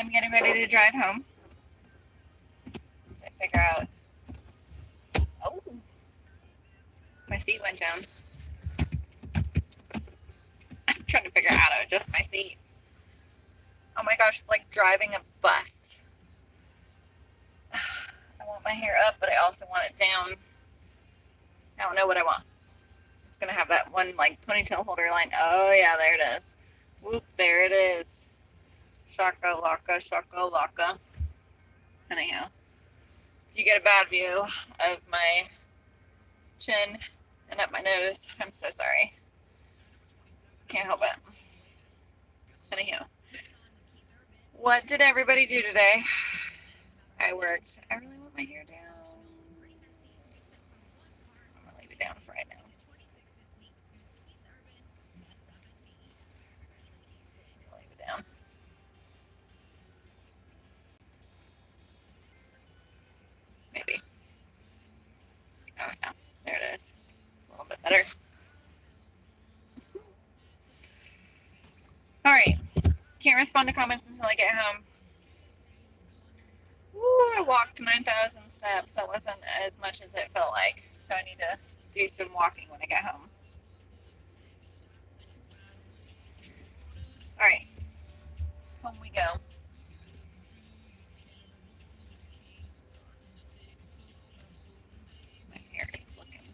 I'm getting ready to drive home. Once I figure out. Oh, my seat went down. I'm trying to figure out how to adjust my seat. Oh my gosh, it's like driving a bus. I want my hair up, but I also want it down. I don't know what I want. It's going to have that one like ponytail holder line. Oh yeah, there it is. Whoop, there it is. Shaka laka, shaka laka. Anyhow, if you get a bad view of my chin and up my nose, I'm so sorry. Can't help it. Anyhow, what did everybody do today? I worked. I really want my hair down. I'm going to leave it down for right now. Leave it down. Maybe. Oh, no. There it is. It's a little bit better. All right. Can't respond to comments until I get home. Woo, I walked 9,000 steps. That wasn't as much as it felt like. So I need to do some walking when I get home. All right. Home we go. My hair is looking.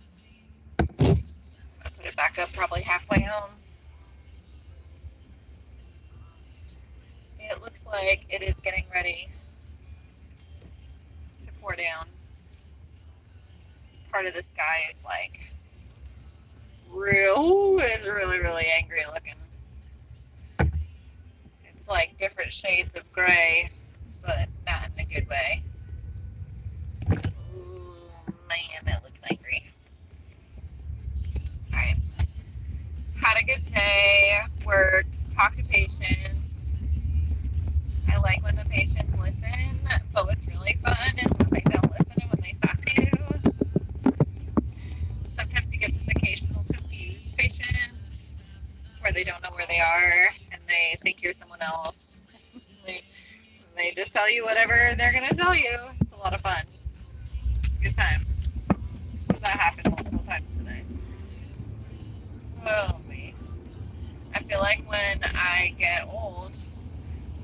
I'll put it back up probably halfway home. It looks like it is getting ready to pour down. Part of the sky is like is really, really angry looking. It's like different shades of gray, but not in a good way. Ooh, man, it looks angry. All right. Had a good day. Worked. Talked to patients. I like when the patients listen, but what's really fun is when they don't listen and when they sass you. Sometimes you get this occasional confused patient where they don't know where they are and they think you're someone else. They just tell you whatever they're going to tell you. It's a lot of fun. It's a good time. That happened multiple times today. Oh, me. I feel like when I get old,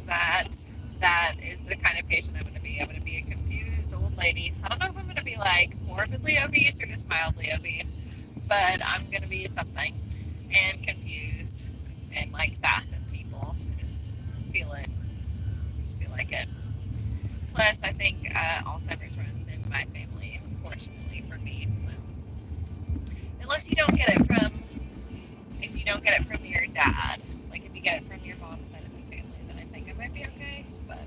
that is the kind of patient I'm going to be. I'm going to be a confused old lady. I don't know if I'm going to be like morbidly obese or just mildly obese, but I'm going to be something and confused and like sassing people. I just feel it. Just feel like it. Plus, I think Alzheimer's runs in my family, unfortunately for me. So, unless you don't get it from, if you don't get it from your dad, like if you get it from your mom's side of the family, then I think I might be okay. But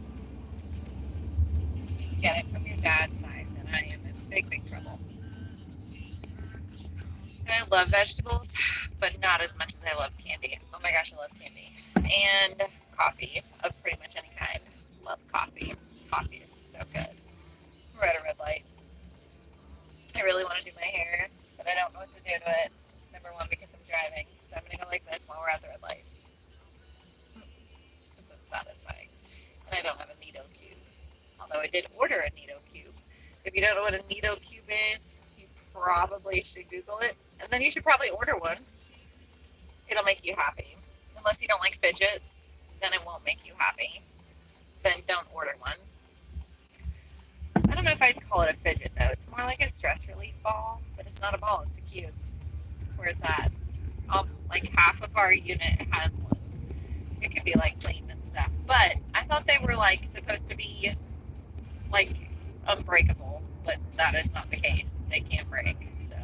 if you get it from your dad's side, then I am in big, big trouble. I love vegetables, but not as much as I love candy. Oh my gosh, I love candy. And coffee of pretty much any kind. Love coffee. Coffee is so good. We're at a red light. I really want to do my hair, but I don't know what to do to it. Number one, because I'm driving. So I'm going to go like this while we're at the red light. Since it's satisfying. And I don't have a Nido cube. Although I did order a Nido cube. If you don't know what a Nido cube is, you probably should Google it. And then you should probably order one. It'll make you happy. Unless you don't like fidgets, then it won't make you happy. Then don't order one. I don't know if I'd call it a fidget, though. It's more like a stress relief ball, but it's not a ball. It's a cube. That's where it's at. Like half of our unit has one. It can be like cleaned and stuff. But I thought they were like supposed to be like unbreakable, but that is not the case. They can't break, so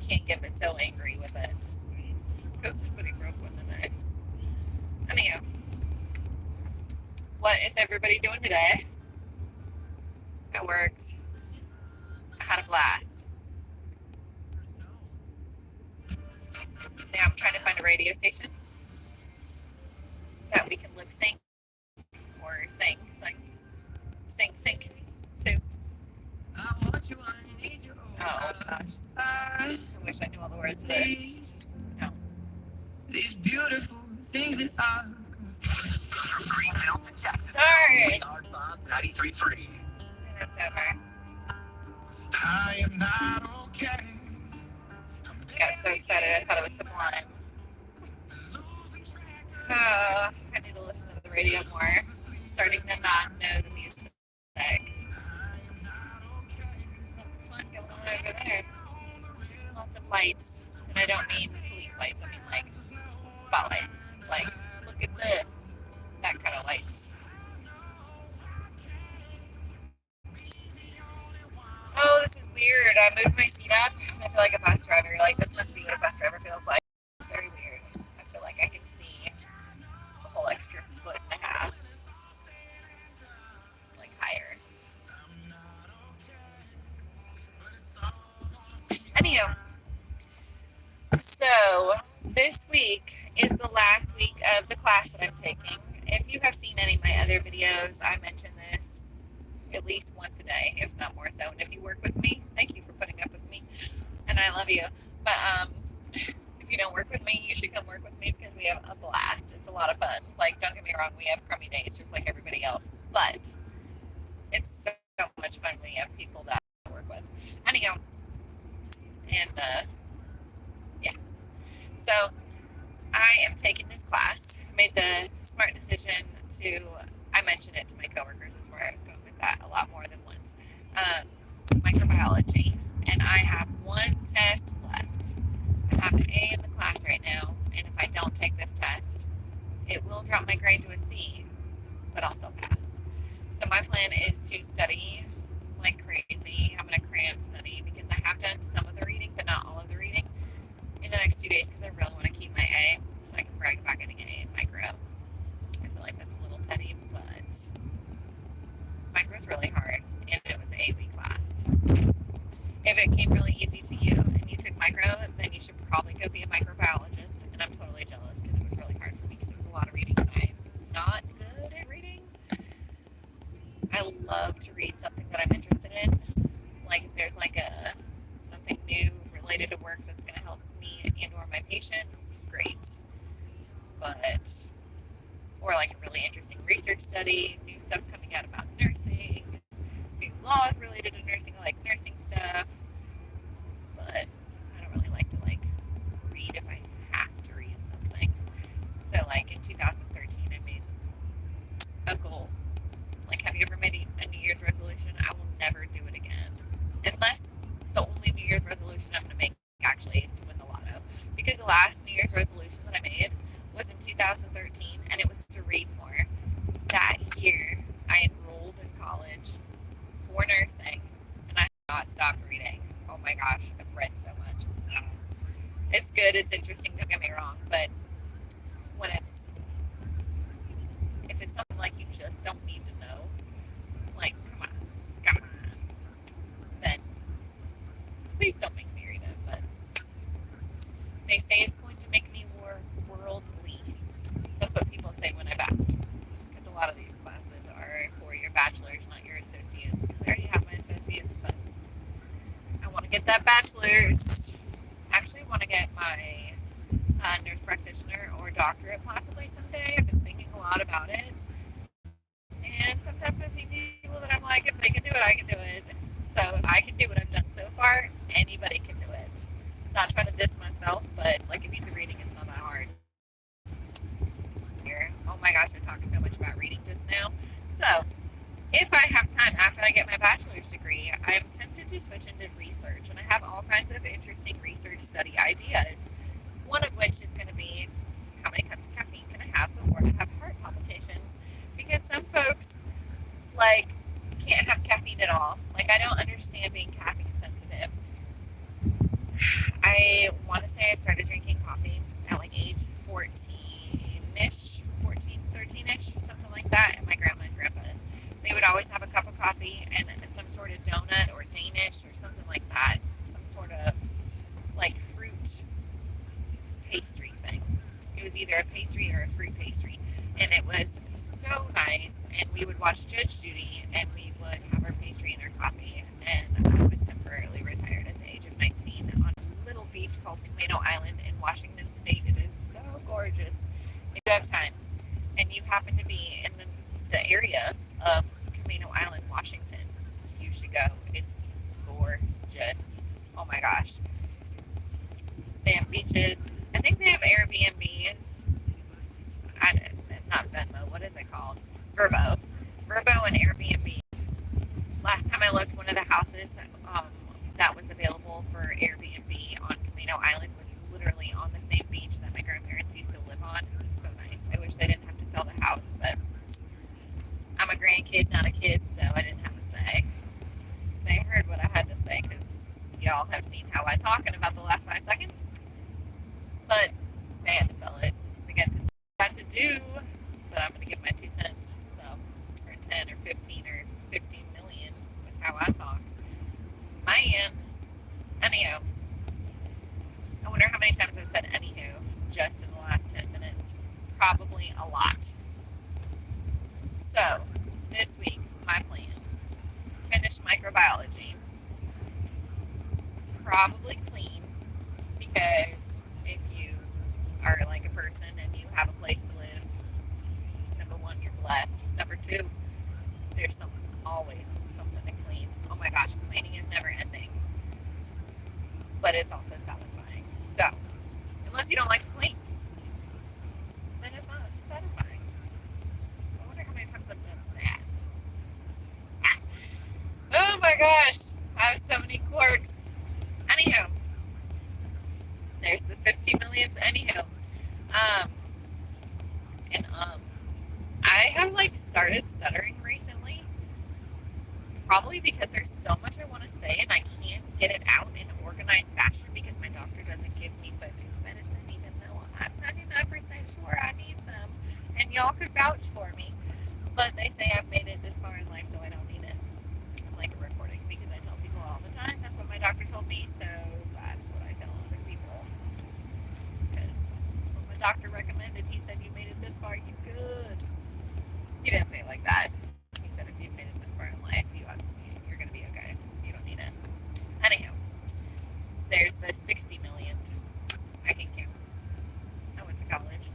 can't get me so angry with it because somebody broke one today. Anyhow, what is everybody doing today? I worked. I had a blast. Now I'm trying to find a radio station that we can lip sync or sing to. I want you, I need you. Oh gosh. I wish I knew all the words to this. No. These beautiful things that I've got. Sorry. That's over. I am not okay. Got so excited I thought it was Sublime. I need to listen to the radio more. I'm starting to not know the music. Something fun going on over there. Lots of lights. And I don't mean police lights, I mean like spotlights. Like, look at this. That kind of lights. Oh, this is weird. I moved my seat up and I feel like a bus driver. Like, this must be what a bus driver feels like. It's very weird. I feel like I can see a whole extra foot and a half, like, higher. Anyhow, so this week is the last week of the class that I'm taking. If you have seen any of my other videos, I mention this at least once a day, if not more so. And if you work with me, thank you for putting up with me, and I love you. But if you don't work with me, you should come work with me because we have a blast. It's a lot of fun. Like, don't get me wrong, we have crummy days just like everybody else, but it's so much fun when you have people that I work with. Anyhow, and yeah. So I am taking this class. I made the smart decision to, I mentioned it to my coworkers, is where I was going with that a lot more than once. Microbiology. And I have one test left. I have an A in the class right now, and if I don't take this test, it will drop my grade to a C, but I'll still pass. So my plan is to study like crazy. I'm going to cram study because I have done some of the reading, but not all of the reading in the next 2 days because I really want to keep my A so I can brag about getting an A in micro. I feel like that's a little petty, but micro is really hard, and it was an 8-week class. If it came really easy to you and you took micro, then you should probably go be a microbiologist, and I'm totally jealous because it was really hard for me because it was a lot of reading. I'm not good at reading. I love to read something that I'm interested in. Like, if there's like something new related to work that's going to help me and or my patients, great. But, or like a really interesting research study, new stuff coming out about nursing, new laws related to nursing, I like nursing stuff. But I don't really like to like read if I have to read something. So like in 2013, I made a goal. Like, have you ever made a New Year's resolution? I will never do it again. Unless the only New Year's resolution I'm going to make actually is to win the lotto. Because the last New Year's resolution that I made was in 2013, and it was to read more. That year, I enrolled in college for nursing, and I have not stopped reading. Oh my gosh, I've read so much. It's good, it's interesting, don't get me wrong, but when if it's something like you just don't need to know, like, come on, then please don't make me read it. But they say it's going to make me more worldly. That's what people say when I've asked, because a lot of these classes are for your bachelor's, not your associates, because I already have my associates, but I want to get that bachelor's. I actually want to get my nurse practitioner or doctorate possibly someday. I've been thinking a lot about it. And sometimes I see people that I'm like, if they can do it, I can do it. So if I can do what I've done so far, anybody can do it. I'm not trying to diss myself, but like, if you do reading, it's not that hard. Here. Oh my gosh, I talked so much about reading just now. So if I have time after I get my bachelor's degree, I'm tempted to switch into research, and I have all kinds of interesting research study ideas. One of which is going to be, how many cups of caffeine can I have before I have heart palpitations? Because some folks, like, can't have caffeine at all. Like, I don't understand being caffeine sensitive. I want to say I started drinking coffee at like age 14-ish, 14, 13-ish, something like that, at my grandma and grandpa's. They would always have a cup of coffee and some sort of donut or Danish or something like that. Some sort of, like, fruit pastry thing. It was either a pastry or a fruit pastry, and it was so nice. And we would watch Judge Judy, and we would have our pastry and our coffee. And I was temporarily retired at the age of 19 on a little beach called Camino Island in Washington State. It is so gorgeous. If you have time and you happen to be in the area of Camino Island, Washington, you should go. It's gorgeous. Oh my gosh. They have beaches. I think they have Airbnbs. Not Venmo. What is it called? Verbo. Verbo and Airbnb. Last time I looked, one of the houses that was available for Airbnb on Camino Island was literally on the same beach that my grandparents used to live on. It was so nice. I wish they didn't have to sell the house, but I'm a grandkid, not a kid, so I didn't have a say. They heard what I had to say because y'all have seen how I talk in about the last 5 seconds. But they had to sell it. They got to do, but I'm going to give my 2 cents. So, or 10 or 15 or 50 million with how I talk. Man. Anyhow. I wonder how many times I've said anywho just in the last 10 minutes. Probably a lot. So, this week, my plans. Finish microbiology. Probably clean, because if you are like a person and you have a place to live, number one, you're blessed. Number two, there's always something to clean. Oh my gosh, cleaning is never ending. But it's also satisfying. So, unless you don't like to clean, then it's not satisfying. I wonder how many times I've done that. Oh my gosh, I have so many quirks. Anywho, there's the 50 millionth. Anywho, and I have like started stuttering recently. Probably because there's so much I want to say and I can't get it out in organized fashion because my doctor doesn't give me focused medicine, even though I'm 99% sure I need some. And y'all could vouch for me. But they say I've made it this far in life, so I don't need it. I'm like a recording because I tell people all the time. That's what my doctor told me, so that's what I tell other people. Because that's what my doctor recommended. He said, you made it this far, you good. He didn't say it like that. He said, if you've made it this far in life, you're going to be okay. You don't need it. Anyhow, there's the 60 millionth. I can count. I went to college.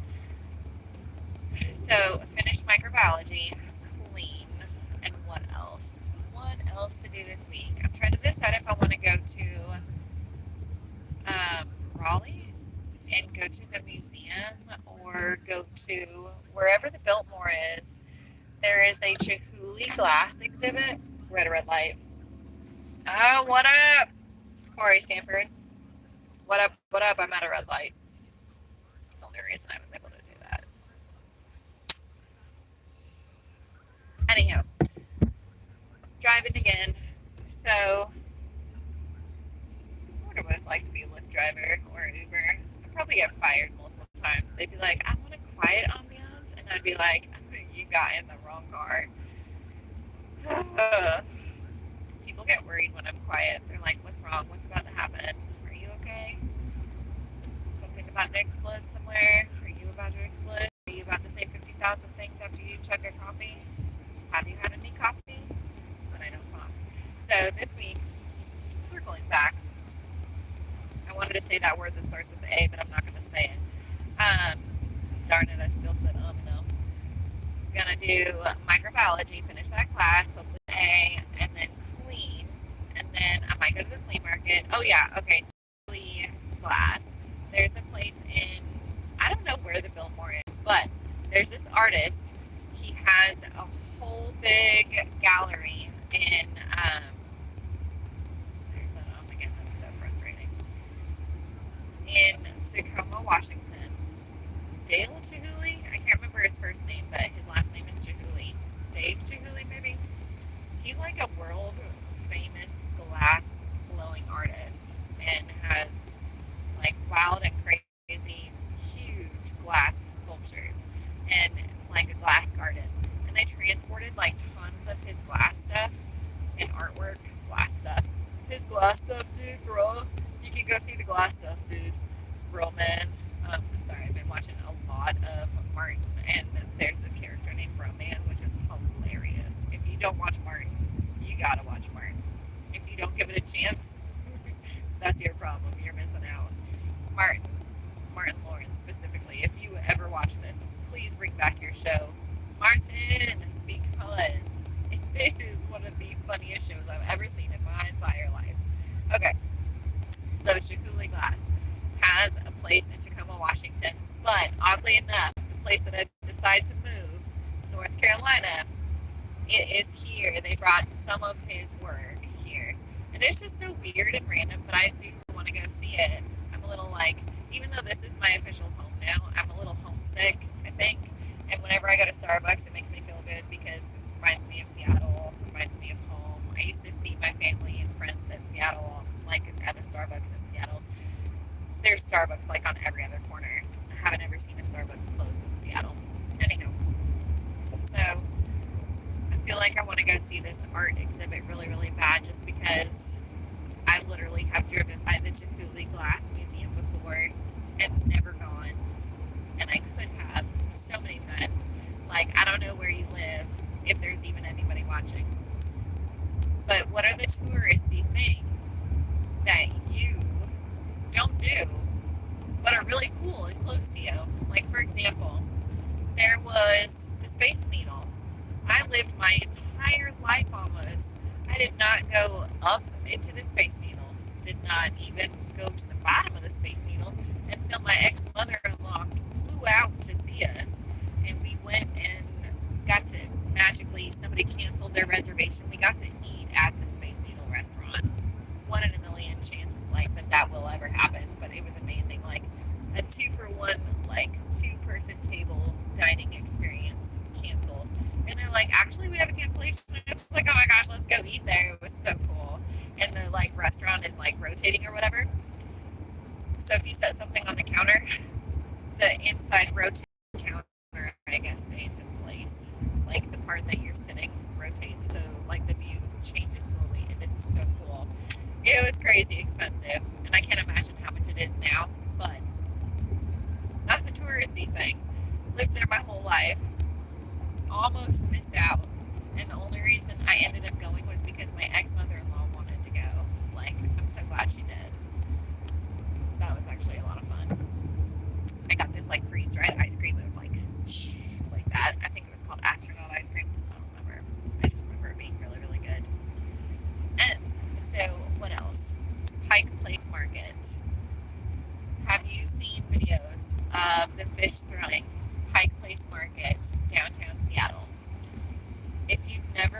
So, finish microbiology, clean, and what else? What else to do this week? I'm trying to decide if I want to go to Raleigh and go to the museum or go to wherever the Biltmore is. There is a Chihuly glass exhibit. Red light. Oh, what up? Corey Sanford. What up? What up? I'm at a red light. It's the only reason I was able to do that. Anyhow, driving again. So, I wonder what it's like to be a Lyft driver or Uber. I'd probably get fired multiple times. They'd be like, I want a quiet ambiance. And I'd be like, you got in the wrong car. People get worried when I'm quiet. They're like, what's wrong? What's about to happen? Are you okay? Something about to explode somewhere? Are you about to explode? Are you about to say 50,000 things after you chug a coffee? Have you had any coffee? But I don't talk. So this week, circling back, I wanted to say that word that starts with A, but I'm not going to say it. Darn it, I still said though. I'm going to do microbiology, finish that class, hopefully A, and then clean, and then I might go to the flea market. Oh yeah, okay, so glass. There's a place in, I don't know where the Biltmore is, but there's this artist. He has a whole big gallery in, there's that off again, that's so frustrating, in Tacoma, Washington. Dale Chihuly? I can't remember his first name, but his last name is Chihuly. Dave Chihuly, maybe? He's like a world famous glass blowing artist and has like wild and crazy, huge glass sculptures and like a glass garden. And they transported like tons of his glass stuff and artwork. Glass stuff. His glass stuff, dude, bro. You can go see the glass stuff, dude. Bro, man. Sorry, I've been watching a lot of Martin, and there's a character named Bro Man, which is hilarious. If you don't watch Martin, you gotta watch Martin. If you don't give it a chance, that's your problem. You're missing out. Martin Lawrence specifically. If you ever watch this, please bring back back your show, Martin, because it is one of the funniest shows I've ever seen in my entire life. Okay, so Chihuly Glass has a place in Tacoma, Washington, but oddly enough, the place that I decided to move, North Carolina, it is here. They brought some of his work here. And it's just so weird and random, but I do want to go see it. I'm a little like, even though this is my official home now, I'm a little homesick, I think. And whenever I go to Starbucks, it makes me feel good because it reminds me of Seattle, reminds me of home. I used to see my family and friends in Seattle, like at a Starbucks in Seattle. There's Starbucks like on every other corner. I haven't ever seen a Starbucks close in Seattle. Anyhow, so I feel like I want to go see this art exhibit really, really bad just because I literally have driven by the Chihuly Glass Museum before and never gone. And I could have so many times. Like, I don't know where you live, if there's even anybody watching. But what are the touristy things that you don't do, but are really cool and close to you? Like, for example, there was the Space Needle. I lived my entire life almost. I did not go up into the Space Needle, did not even go to the bottom of the Space Needle until my ex-mother-in-law flew out to see us. And we went and got to magically, somebody canceled their reservation. We got to eat at the Space Needle restaurant. 1 in a million chance like that will ever happen, but it was amazing. Like a 2-for-1, like 2-person table dining experience canceled. And they're like, actually, we have a cancellation. I was like, oh my gosh, let's go eat there. It was so cool. And the like restaurant is like rotating or whatever. So if you set something on the counter, the inside rotating counter, I guess, stays in place. Like the part that you're sitting rotates, so like the view changes slowly. It is so cool. It was crazy expensive, and I can't imagine how much it is now, but that's a touristy thing. Lived there my whole life. Almost missed out, and the only reason I ended up going was because my ex-mother-in-law wanted to go. Like, I'm so glad she did. That was actually a lot of fun. I got this like freeze-dried ice cream. It was like that. I think it was called astronaut ice cream. I don't remember. I just remember it being really, really good. And so, what else? Pike Place Market. Have you seen videos of the fish throwing? Pike Place Market, downtown Seattle. If you've never,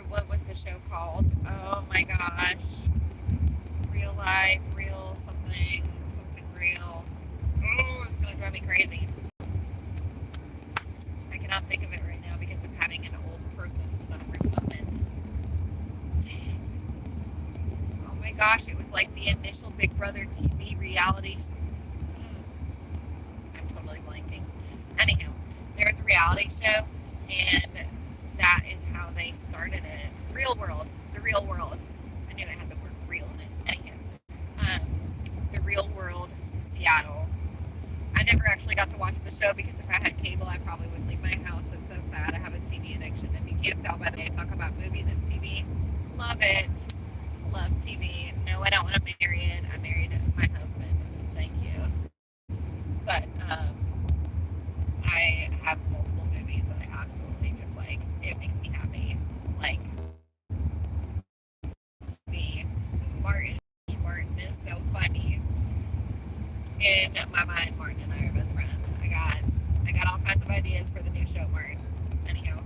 what was the show called? Oh my gosh. Real Life, Real something real. Oh, it's going to drive me crazy. I cannot think of it right now because I'm having an old person sunroof moment. Oh my gosh, it was like the initial Big Brother TV reality. I'm totally blanking. Anyhow, there's a reality show, and that is how they started it. Real World. The Real World. I knew it had the word real in it. Anyhow, The Real World, Seattle. I never actually got to watch the show because if I had cable, I probably wouldn't leave my house. It's so sad. I have a TV addiction. If you can't tell by the way I talk about movies and TV, love it. Love TV. No, I don't want to marry it. I married my husband. Thank you. But I have multiple movies that I absolutely just like. It makes me happy. Like, to me, Martin is so funny. In my mind, Martin and I are best friends. I got all kinds of ideas for the new show, Martin. Anyhow,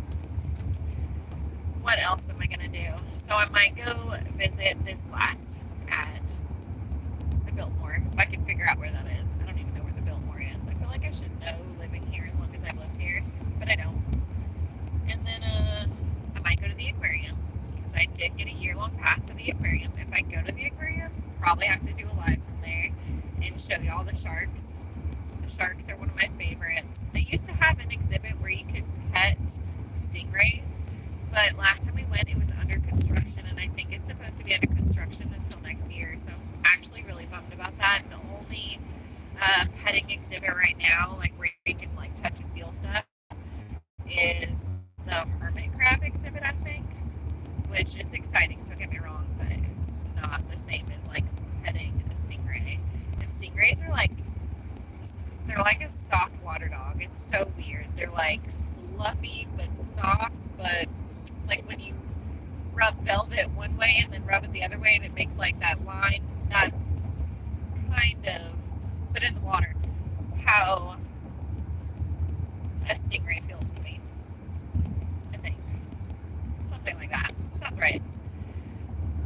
what else am I gonna do? So I might go visit this class at the Biltmore, if I can figure out where that is. I don't even know where the Biltmore is. I feel like I should know living here as long as I've lived here, but I don't. And then I might go to the aquarium because I did get a year-long pass to the aquarium. If I go to the aquarium, probably have to do a live from there and show you all the sharks. The sharks are one of my favorites. They used to have an exhibit where you could pet stingrays, but last time we went, it was under construction, and I think it's supposed to be under construction until like fluffy but soft, but like when you rub velvet one way and then rub it the other way and it makes like that line, that's kind of, put in the water, how a stingray feels to me, I think. Something like that. Sounds right.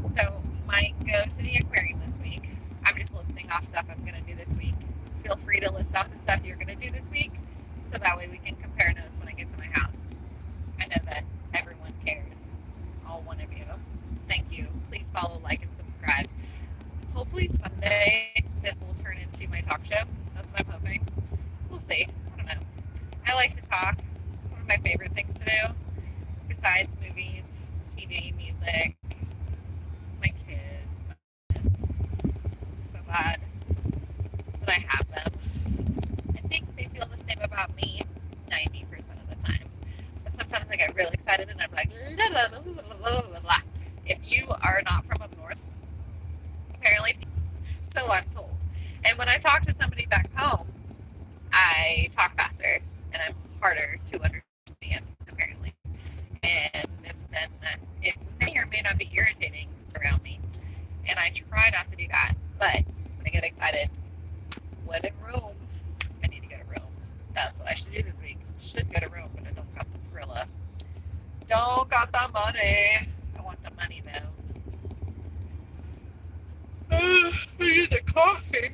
So, might go to the aquarium this week. I'm just listing off stuff I'm going to do this week. Feel free to list off the stuff you're going to do this week, so that way we can compare notes when I get to my house. I know that everyone cares. All one of you. Thank you. Please follow, like, and subscribe. Hopefully someday this will turn into my talk show. That's what I'm hoping. We'll see. I don't know. I like to talk. It's one of my favorite things to do. Besides movies, TV, music, my kids. So glad that I have them. I think they feel the same about me 90% of the time. But sometimes I get real excited and I'm like, la, la, la, la, la, la. If you are not from up north, apparently, so I'm told. And when I talk to somebody back home, I talk faster and I'm harder to understand, apparently. And then it may or may not be irritating around me. And I try not to do that. But when I get excited, when in Rome, I need to go to Rome. That's what I should do this week. Should go to Rome, but I don't got the Skrilla. Don't got the money. I want the money, though. I need the coffee.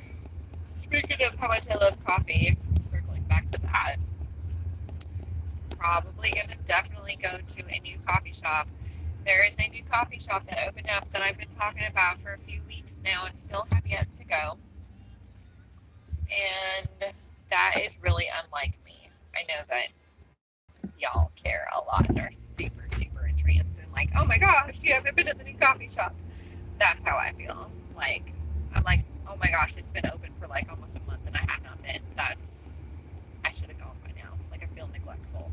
Speaking of how much I love coffee, circling back to that, probably going to definitely go to a new coffee shop. There is a new coffee shop that opened up that I've been talking about for a few weeks now and still have yet to go. And that is really unlike me. I know that y'all care a lot and are super, super entranced and like, oh my gosh, you haven't been to the new coffee shop. That's how I feel. Like, I'm like, oh my gosh, it's been open for like almost a month and I have not been. I should have gone by now. Like, I feel neglectful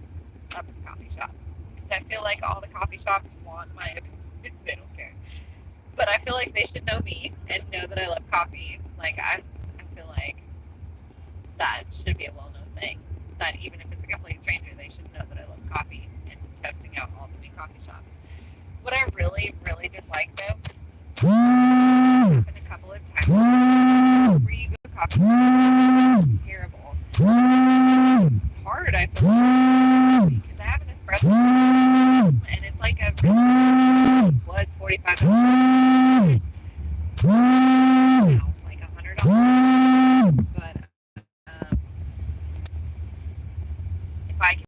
of this coffee shop. Because I feel like all the coffee shops want my opinion. They don't care. But I feel like they should know me and know that I love coffee. Like, I feel like that should be a well-known thing. That even if it's a complete stranger, they should know that I love coffee and testing out all the new coffee shops. What I really, really dislike, though, happened a couple of times where you go to coffee shop, it's terrible. Hard, I feel like, because I have an espresso and it's like was 45 minutes, like $100. But if I can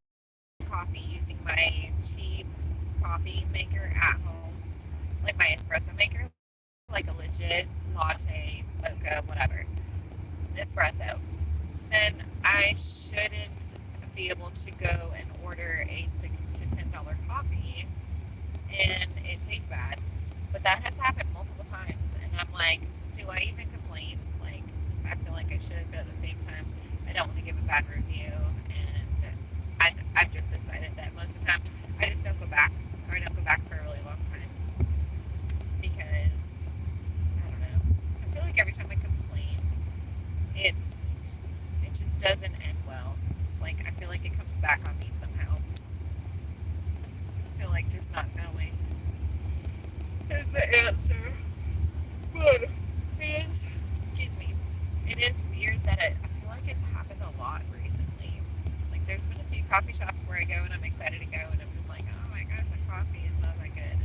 make coffee using my cheap coffee maker at home, like my espresso maker, like a legit latte, mocha, whatever, espresso, then I shouldn't be able to go and order a $6 to $10 coffee and it tastes bad. But that has happened multiple times, and I'm like, do I even complain? Like, I feel like I should, but at the same time, I don't want to give a bad review, and I've just decided that most of the time, I just don't go back, or I don't go back for a really long time, because, I don't know, I feel like every time I complain, it just doesn't end well. Like, I feel like it comes back on me somehow. I feel like just not knowing is the answer. But it is weird that I feel like it's happened a lot recently. Like, there's been a few coffee shops where I go and I'm excited to go and I'm just like, oh my god, the coffee is not that good.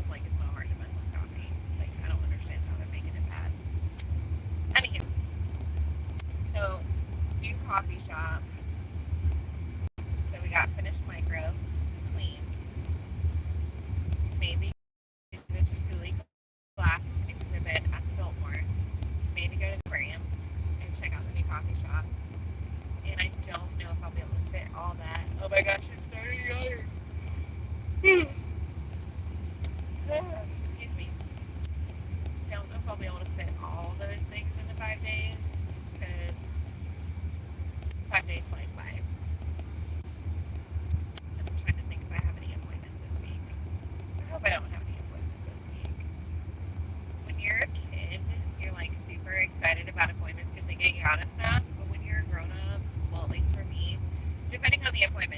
Like, it's not hard to mess up coffee. Like, I don't understand how they're making it bad. Anywho, so, new coffee shop. So we got finished micro, clean, maybe go to Julie Glass exhibit at the Biltmore, maybe go to the aquarium and check out the new coffee shop. And I don't know if I'll be able to fit all that. Oh my gosh, it's starting to yard. Excuse me. Don't know if I'll be able to fit all those things into 5 days, because 5 days flies by. I'm trying to think if I have any appointments this week. I hope I don't have any appointments this week. When you're a kid, you're like super excited about appointments because they get you out of stuff. But when you're a grown up, well, at least for me, depending on the appointment,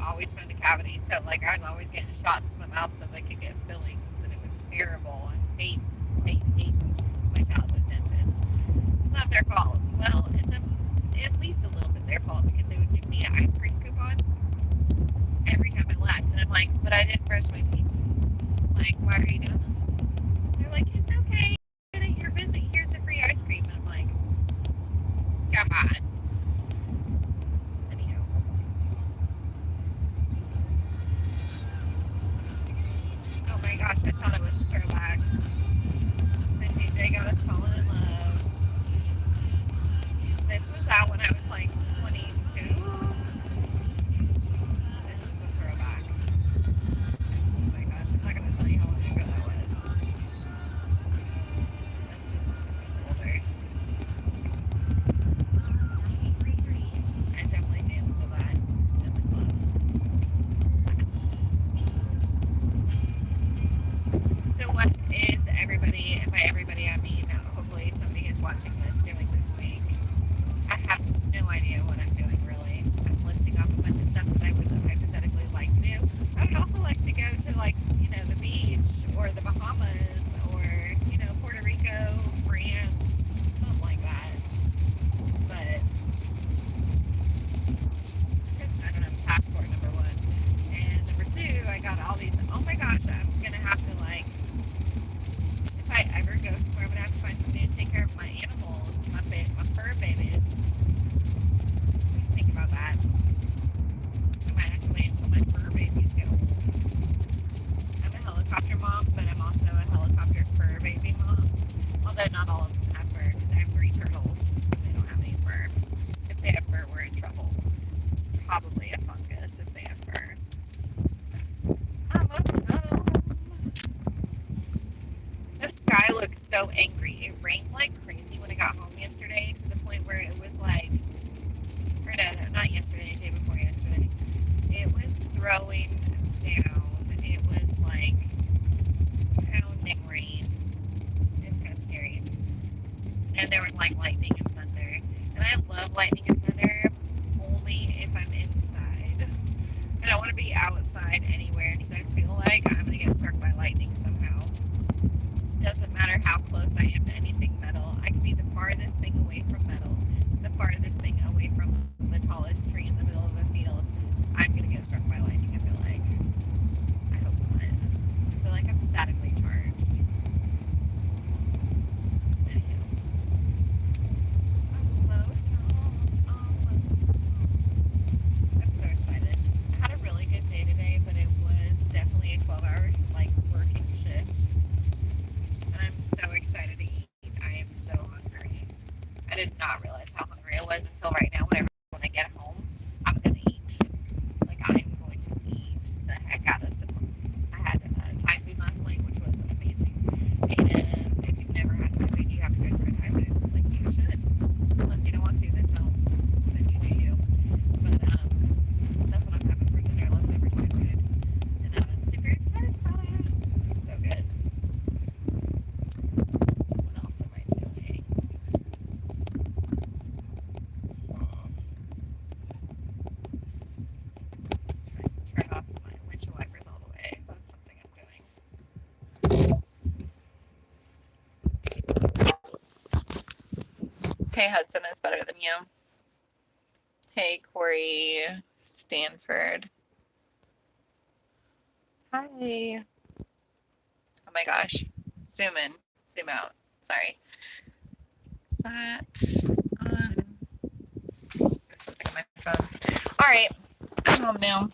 always found a cavity, so like I was always getting shots in my mouth so they could get fillings, and it was terrible. I hate my childhood dentist. It's not their fault. Well, it's at least a little bit their fault because they would give me an ice cream coupon every time I left, and I'm like, but I didn't brush my teeth. Like, why are you doing this? They're like, it's okay. You're busy. Here's the free ice cream, and I'm like, come on. Anyhow. Oh my gosh, I thought it was a throwback. The DJ got us falling in love. This was out when I was like 22. This is a throwback. Oh my gosh, I'm not going to tell you how long ago that was. This is older. I definitely danced to that in the club. So what is everybody, and by everybody I mean hopefully somebody is watching this doing this week? I have no idea what I'm doing really. I'm listing off a bunch of stuff that I would hypothetically like to do. I would also like to go to like, the beach or the Bahamas or, Puerto Rico, France, something like that. But I don't have a passport, number one. And number two, I got all these, oh my gosh, I'm going to have to if I ever go somewhere, I'm going to have to find somebody to take care of my animals, my fur babies. Think about that. I might have to wait until my fur babies get old. I'm a helicopter mom, but I'm also a helicopter fur baby mom. Although not all of them have fur, because I have 3 turtles. They don't have any fur. If they have fur, we're in trouble. It's probably a fungus if they have fur. Almost home. The sky looks so angry. It rained like crazy when I got home yesterday, to the point where it was like, or no, not yesterday, the day before yesterday. It was throwing down. It was like pounding rain. It's kind of scary. And there was like lightning and thunder. And I love lightning and thunder only if I'm inside. I don't want to be outside anywhere because I feel like I'm going to get struck by lightning somehow. Doesn't matter how close I am to anything metal. I can be the farthest thing away from metal, the farthest thing away from the tallest tree in the middle of a field. I'm going to get struck by lightning, I feel like. I hope not. I feel like I'm statically charged. Anyhow. Almost home. Almost home. I'm so excited. I had a really good day today, but it was definitely a 12-hour, working shift. And I'm so excited to eat. I am so hungry. I did not realize how hungry I was until right now. When I get home, I'm going to eat. I'm going to eat the heck out of some. I had Thai food last night, which was amazing. And if you've never had Thai food, you have to go try Thai food. You should. Unless you don't want to, then don't. Then you do you. But that's what I'm having for dinner, leftover Thai food. And I'm super excited about it. It's so good. What else am I doing? Turn off my windshield wipers all the way. That's something I'm doing. Okay, Hudson is better than you. Hey, Corey Stanford. Hi. Oh my gosh. Zoom in. Zoom out. Sorry. Is that on? There's something on my phone. All right. I'm home now.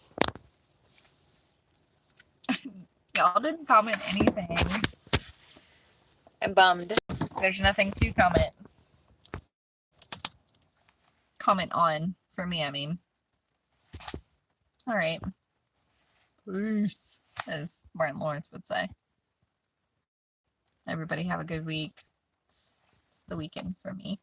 Y'all didn't comment anything. I'm bummed. There's nothing to comment on for me, I mean. All right. Peace, as Martin Lawrence would say. Everybody have a good week. It's the weekend for me.